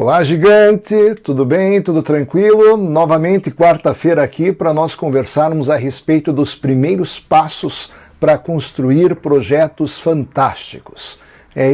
Olá, gigante! Tudo bem? Tudo tranquilo? Novamente, quarta-feira aqui para nós conversarmos a respeito dos primeiros passos para construir projetos fantásticos. É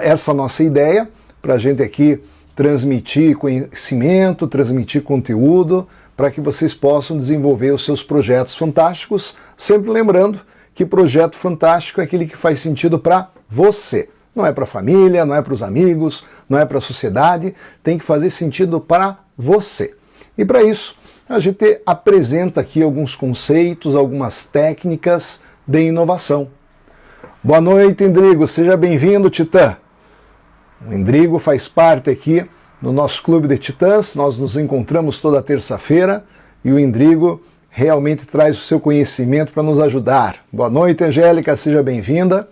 essa nossa ideia para a gente aqui transmitir conhecimento, transmitir conteúdo, para que vocês possam desenvolver os seus projetos fantásticos, sempre lembrando que projeto fantástico é aquele que faz sentido para você. Não é para a família, não é para os amigos, não é para a sociedade, tem que fazer sentido para você. E para isso, a gente apresenta aqui alguns conceitos, algumas técnicas de inovação. Boa noite, Indrigo, seja bem-vindo, Titã. O Indrigo faz parte aqui do nosso clube de titãs, nós nos encontramos toda terça-feira e o Indrigo realmente traz o seu conhecimento para nos ajudar. Boa noite, Angélica, seja bem-vinda.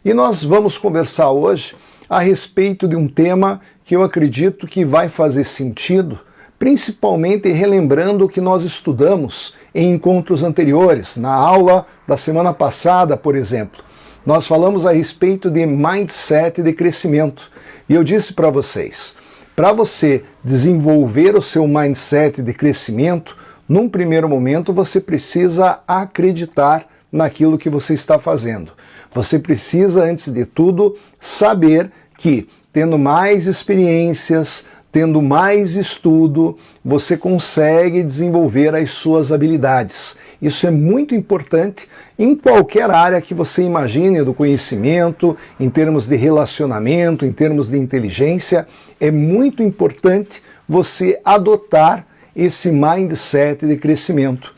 E nós vamos conversar hoje a respeito de um tema que eu acredito que vai fazer sentido, principalmente relembrando o que nós estudamos em encontros anteriores. Na aula da semana passada, por exemplo, nós falamos a respeito de mindset de crescimento. E eu disse para vocês, para você desenvolver o seu mindset de crescimento, num primeiro momento você precisa acreditar naquilo que você está fazendo. Você precisa, antes de tudo, saber que, tendo mais experiências, tendo mais estudo, você consegue desenvolver as suas habilidades. Isso é muito importante em qualquer área que você imagine do conhecimento, em termos de relacionamento, em termos de inteligência. É muito importante você adotar esse mindset de crescimento.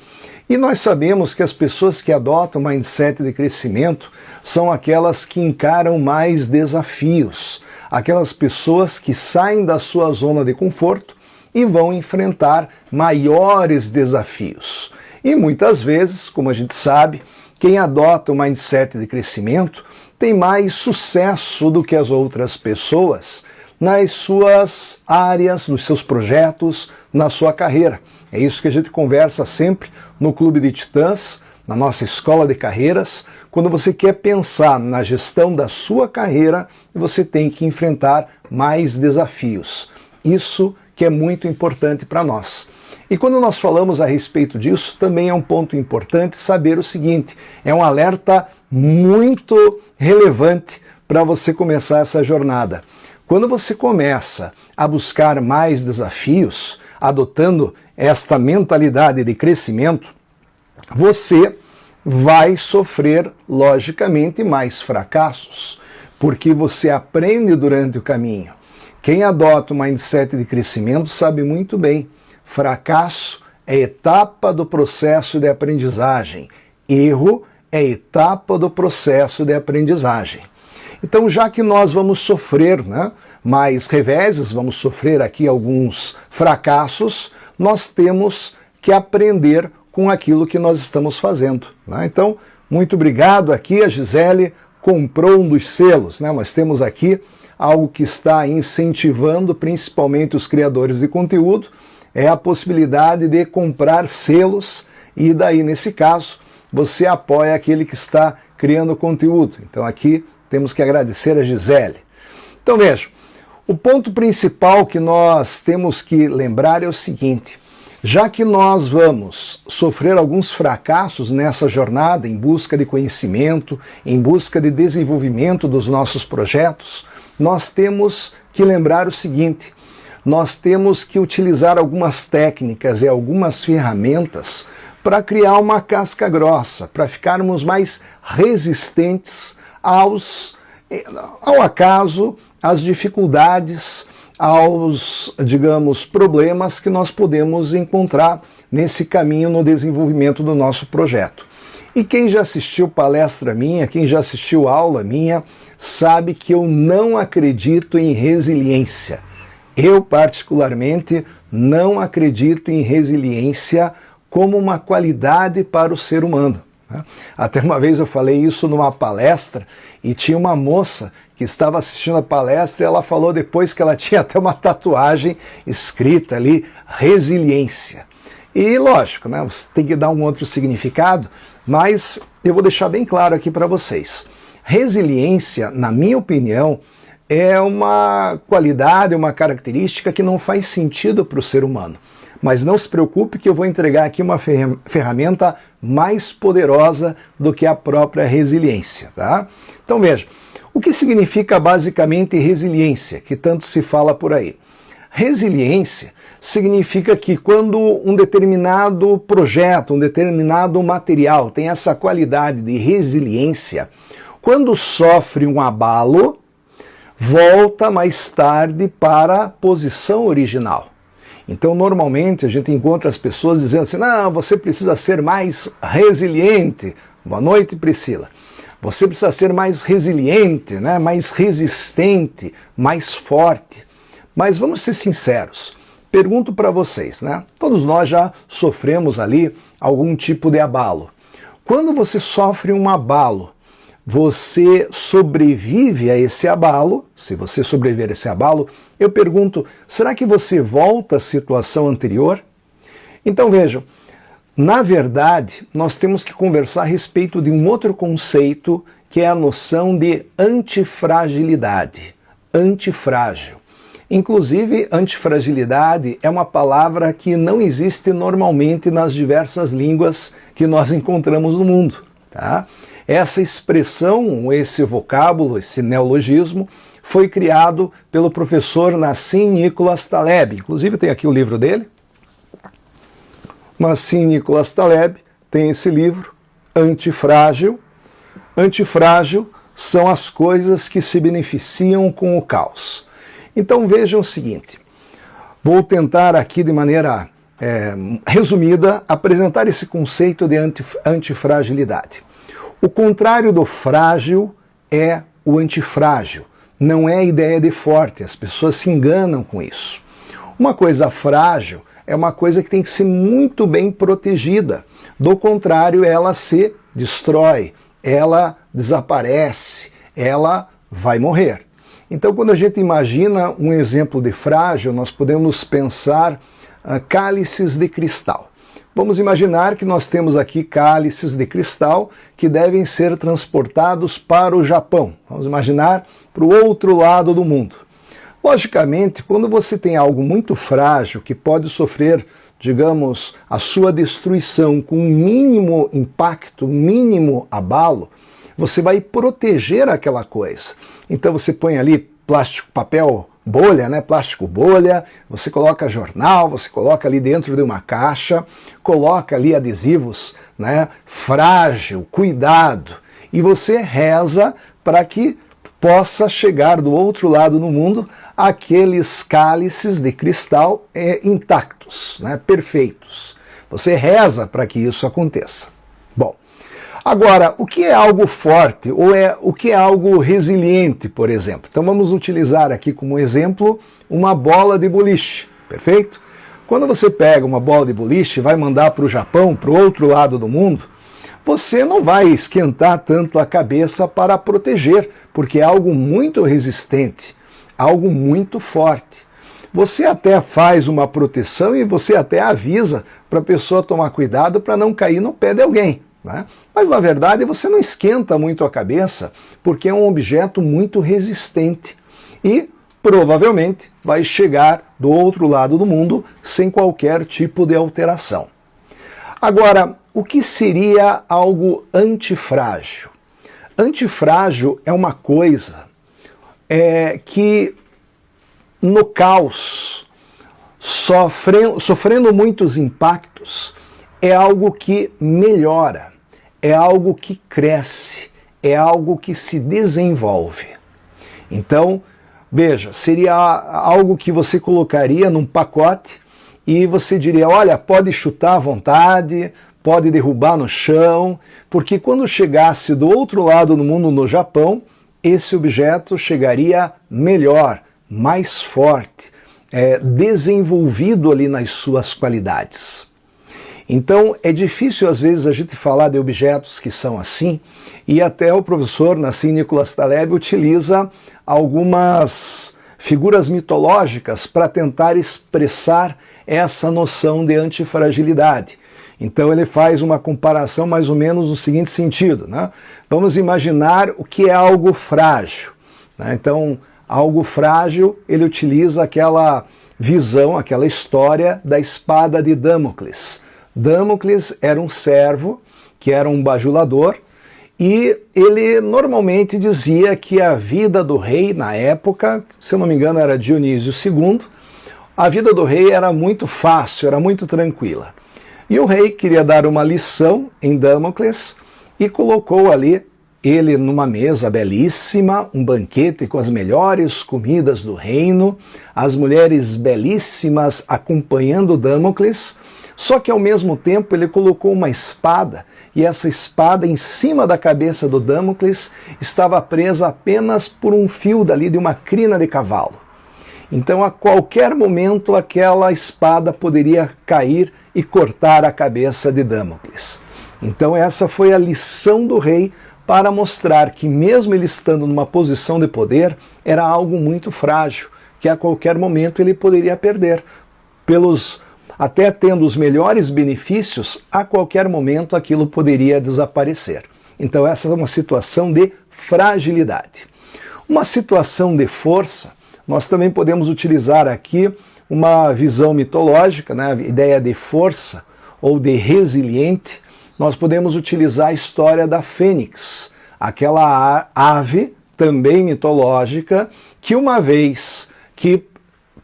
E nós sabemos que as pessoas que adotam o mindset de crescimento são aquelas que encaram mais desafios, aquelas pessoas que saem da sua zona de conforto e vão enfrentar maiores desafios. E muitas vezes, como a gente sabe, quem adota o mindset de crescimento tem mais sucesso do que as outras pessoas nas suas áreas, nos seus projetos, na sua carreira. É isso que a gente conversa sempre no Clube de Titãs, na nossa escola de carreiras. Quando você quer pensar na gestão da sua carreira, você tem que enfrentar mais desafios. Isso que é muito importante para nós. E quando nós falamos a respeito disso, também é um ponto importante saber o seguinte, é um alerta muito relevante para você começar essa jornada. Quando você começa a buscar mais desafios, adotando esta mentalidade de crescimento, você vai sofrer, logicamente, mais fracassos, porque você aprende durante o caminho. Quem adota o mindset de crescimento sabe muito bem, fracasso é etapa do processo de aprendizagem, erro é etapa do processo de aprendizagem. Então, já que nós vamos sofrer mais reveses, vamos sofrer aqui alguns fracassos, nós temos que aprender com aquilo que nós estamos fazendo. Então, muito obrigado aqui, a Gisele comprou um dos selos. Nós temos aqui algo que está incentivando principalmente os criadores de conteúdo, é a possibilidade de comprar selos e daí, nesse caso, você apoia aquele que está criando conteúdo. Então aqui temos que agradecer a Gisele. Então vejam, o ponto principal que nós temos que lembrar é o seguinte, já que nós vamos sofrer alguns fracassos nessa jornada em busca de conhecimento, em busca de desenvolvimento dos nossos projetos, nós temos que lembrar o seguinte, nós temos que utilizar algumas técnicas e algumas ferramentas para criar uma casca grossa, para ficarmos mais resistentes ao acaso, às dificuldades, aos, digamos, problemas que nós podemos encontrar nesse caminho no desenvolvimento do nosso projeto. E quem já assistiu palestra minha, quem já assistiu aula minha, sabe que eu não acredito em resiliência. Eu, particularmente, não acredito em resiliência como uma qualidade para o ser humano. Até uma vez eu falei isso numa palestra e tinha uma moça que estava assistindo a palestra e ela falou depois que ela tinha até uma tatuagem escrita ali, resiliência. E lógico, você tem que dar um outro significado, mas eu vou deixar bem claro aqui para vocês. Resiliência, na minha opinião, é uma qualidade, uma característica que não faz sentido para o ser humano. Mas não se preocupe que eu vou entregar aqui uma ferramenta mais poderosa do que a própria resiliência, tá? Então veja, o que significa basicamente resiliência, que tanto se fala por aí? Resiliência significa que quando um determinado projeto, um determinado material tem essa qualidade de resiliência, quando sofre um abalo, volta mais tarde para a posição original. Então, normalmente, a gente encontra as pessoas dizendo assim, não, você precisa ser mais resiliente. Boa noite, Priscila. Você precisa ser mais resiliente, né? Mais resistente, mais forte. Mas vamos ser sinceros. Pergunto para vocês, né? Todos nós já sofremos ali algum tipo de abalo. Quando você sofre um abalo, você sobrevive a esse abalo? Se você sobreviver a esse abalo, eu pergunto, será que você volta à situação anterior? Então vejam, na verdade, nós temos que conversar a respeito de um outro conceito, que é a noção de antifragilidade, antifrágil. Inclusive, antifragilidade é uma palavra que não existe normalmente nas diversas línguas que nós encontramos no mundo, tá? Essa expressão, esse vocábulo, esse neologismo, foi criado pelo professor Nassim Nicholas Taleb. Inclusive tem aqui o livro dele. Nassim Nicholas Taleb tem esse livro, Antifrágil. Antifrágil são as coisas que se beneficiam com o caos. Então vejam o seguinte, vou tentar aqui de maneira resumida apresentar esse conceito de antifragilidade. O contrário do frágil é o antifrágil. Não é a ideia de forte, as pessoas se enganam com isso. Uma coisa frágil é uma coisa que tem que ser muito bem protegida. Do contrário, ela se destrói, ela desaparece, ela vai morrer. Então, quando a gente imagina um exemplo de frágil, nós podemos pensar cálices de cristal. Vamos imaginar que nós temos aqui cálices de cristal que devem ser transportados para o Japão. Vamos imaginar para o outro lado do mundo. Logicamente, quando você tem algo muito frágil que pode sofrer, digamos, a sua destruição com um mínimo impacto, mínimo abalo, você vai proteger aquela coisa. Então você põe ali plástico, papel bolha, né? Plástico bolha, você coloca jornal, você coloca ali dentro de uma caixa, coloca ali adesivos, né? Frágil, cuidado, e você reza para que possa chegar do outro lado no mundo aqueles cálices de cristal intactos, né? Perfeitos. Você reza para que isso aconteça. Bom, agora, o que é algo forte ou o que é algo resiliente, por exemplo? Então vamos utilizar aqui como exemplo uma bola de boliche, perfeito? Quando você pega uma bola de boliche e vai mandar para o Japão, para o outro lado do mundo, você não vai esquentar tanto a cabeça para proteger, porque é algo muito resistente, algo muito forte. Você até faz uma proteção e você até avisa para a pessoa tomar cuidado para não cair no pé de alguém, né? Mas na verdade você não esquenta muito a cabeça porque é um objeto muito resistente e provavelmente vai chegar do outro lado do mundo sem qualquer tipo de alteração. Agora, o que seria algo antifrágil? Antifrágil é uma coisa que no caos, sofrendo muitos impactos, é algo que melhora, é algo que cresce, é algo que se desenvolve. Então, veja, seria algo que você colocaria num pacote e você diria, olha, pode chutar à vontade, pode derrubar no chão, porque quando chegasse do outro lado do mundo, no Japão, esse objeto chegaria melhor, mais forte, desenvolvido ali nas suas qualidades. Então é difícil às vezes a gente falar de objetos que são assim, e até o professor Nassim Nicholas Taleb utiliza algumas figuras mitológicas para tentar expressar essa noção de antifragilidade. Então ele faz uma comparação mais ou menos no seguinte sentido, né? Vamos imaginar o que é algo frágil, né? Então algo frágil, ele utiliza aquela visão, aquela história da espada de Damocles. Damocles era um servo que era um bajulador e ele normalmente dizia que a vida do rei na época, se eu não me engano era Dionísio II, a vida do rei era muito fácil, era muito tranquila. E o rei queria dar uma lição em Damocles e colocou ali ele numa mesa belíssima, um banquete com as melhores comidas do reino, as mulheres belíssimas acompanhando Damocles, só que ao mesmo tempo ele colocou uma espada, e essa espada em cima da cabeça do Damocles estava presa apenas por um fio dali de uma crina de cavalo. Então a qualquer momento aquela espada poderia cair e cortar a cabeça de Damocles. Então essa foi a lição do rei para mostrar que mesmo ele estando numa posição de poder, era algo muito frágil, que a qualquer momento ele poderia perder. Até tendo os melhores benefícios, a qualquer momento aquilo poderia desaparecer. Então essa é uma situação de fragilidade. Uma situação de força, nós também podemos utilizar aqui uma visão mitológica, né? A ideia de força ou de resiliente. Nós podemos utilizar a história da fênix, aquela ave também mitológica, que uma vez que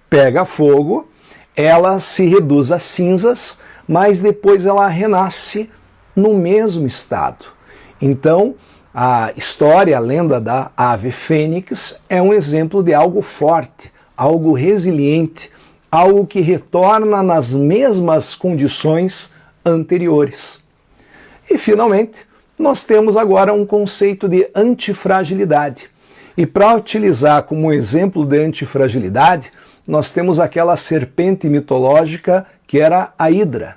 pega fogo, ela se reduz a cinzas, mas depois ela renasce no mesmo estado. Então, a história, a lenda da ave fênix é um exemplo de algo forte, algo resiliente, algo que retorna nas mesmas condições anteriores. E, finalmente, nós temos agora um conceito de antifragilidade. E para utilizar como exemplo de antifragilidade, nós temos aquela serpente mitológica que era a Hidra.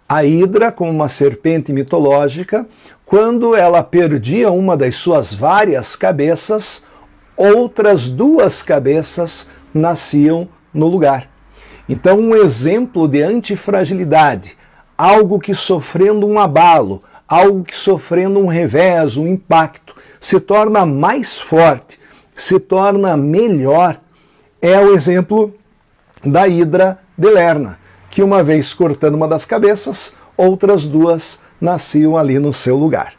A Hidra, como uma serpente mitológica, quando ela perdia uma das suas várias cabeças, outras duas cabeças nasciam no lugar. Então, um exemplo de antifragilidade, algo que sofrendo um abalo, algo que sofrendo um revés, um impacto, se torna mais forte, se torna melhor, é o exemplo da Hidra de Lerna, que uma vez cortando uma das cabeças, outras duas nasciam ali no seu lugar.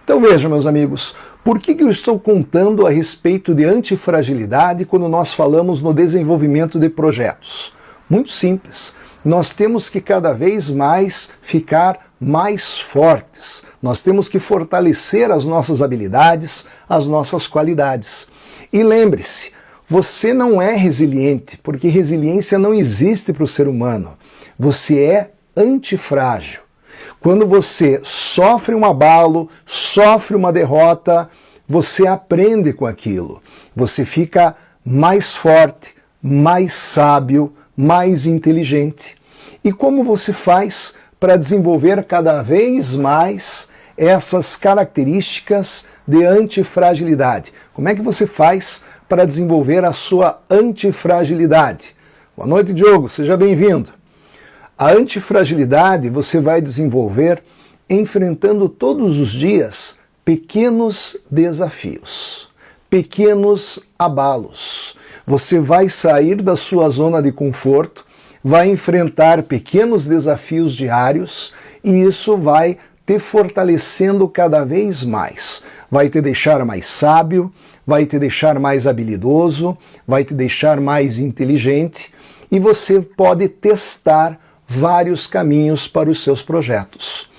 Então vejam, meus amigos, por que eu estou contando a respeito de antifragilidade quando nós falamos no desenvolvimento de projetos? Muito simples. Nós temos que cada vez mais ficar mais fortes. Nós temos que fortalecer as nossas habilidades, as nossas qualidades. E lembre-se, você não é resiliente, porque resiliência não existe para o ser humano. Você é antifrágil. Quando você sofre um abalo, sofre uma derrota, você aprende com aquilo. Você fica mais forte, mais sábio, mais inteligente. E como você faz para desenvolver cada vez mais essas características de antifragilidade? Como é que você faz para desenvolver a sua antifragilidade? Boa noite, Diogo, seja bem-vindo. A antifragilidade você vai desenvolver enfrentando todos os dias pequenos desafios, pequenos abalos. Você vai sair da sua zona de conforto, vai enfrentar pequenos desafios diários e isso vai te fortalecendo cada vez mais. Vai te deixar mais sábio, vai te deixar mais habilidoso, vai te deixar mais inteligente e você pode testar vários caminhos para os seus projetos.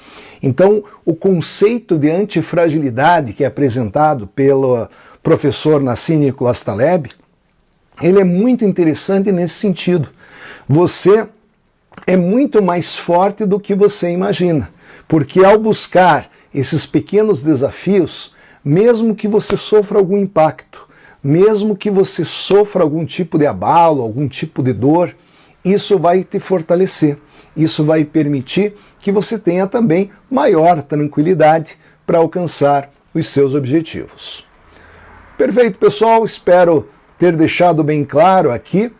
Então, o conceito de antifragilidade que é apresentado pelo professor Nassim Nicholas Taleb, ele é muito interessante nesse sentido. Você é muito mais forte do que você imagina, porque ao buscar esses pequenos desafios, mesmo que você sofra algum impacto, mesmo que você sofra algum tipo de abalo, algum tipo de dor, isso vai te fortalecer. Isso vai permitir que você tenha também maior tranquilidade para alcançar os seus objetivos. Perfeito, pessoal. Espero ter deixado bem claro aqui.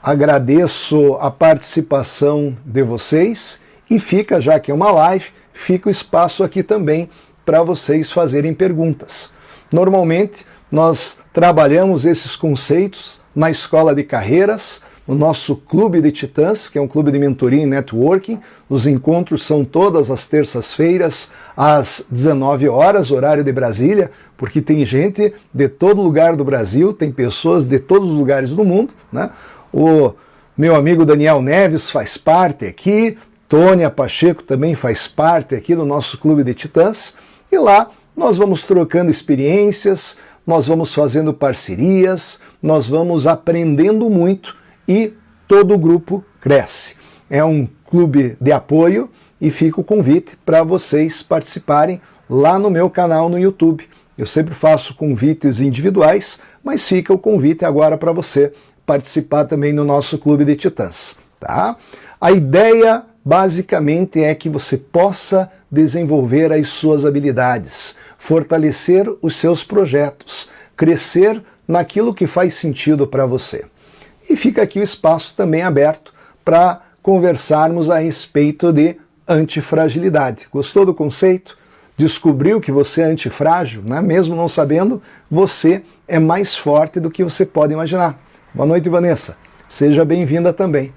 Agradeço a participação de vocês e fica, já que é uma live, fica o espaço aqui também para vocês fazerem perguntas. Normalmente, nós trabalhamos esses conceitos na Escola de Carreiras, no nosso Clube de Titãs, que é um clube de mentoria e networking. Os encontros são todas as terças-feiras, às 19 horas, horário de Brasília, porque tem gente de todo lugar do Brasil, tem pessoas de todos os lugares do mundo, né? O meu amigo Daniel Neves faz parte aqui, Tônia Pacheco também faz parte aqui do nosso Clube de Titãs, e lá nós vamos trocando experiências, nós vamos fazendo parcerias, nós vamos aprendendo muito, e todo o grupo cresce. É um clube de apoio e fica o convite para vocês participarem lá no meu canal no YouTube. Eu sempre faço convites individuais, mas fica o convite agora para você participar também no nosso Clube de Titãs, tá? A ideia basicamente é que você possa desenvolver as suas habilidades, fortalecer os seus projetos, crescer naquilo que faz sentido para você. E fica aqui o espaço também aberto para conversarmos a respeito de antifragilidade. Gostou do conceito? Descobriu que você é antifrágil, né? Mesmo não sabendo, você é mais forte do que você pode imaginar. Boa noite, Vanessa. Seja bem-vinda também.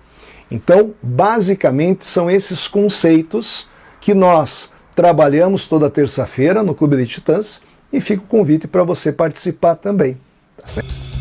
Então, basicamente, são esses conceitos que nós trabalhamos toda terça-feira no Clube de Titãs, e fica o convite para você participar também. Tá certo?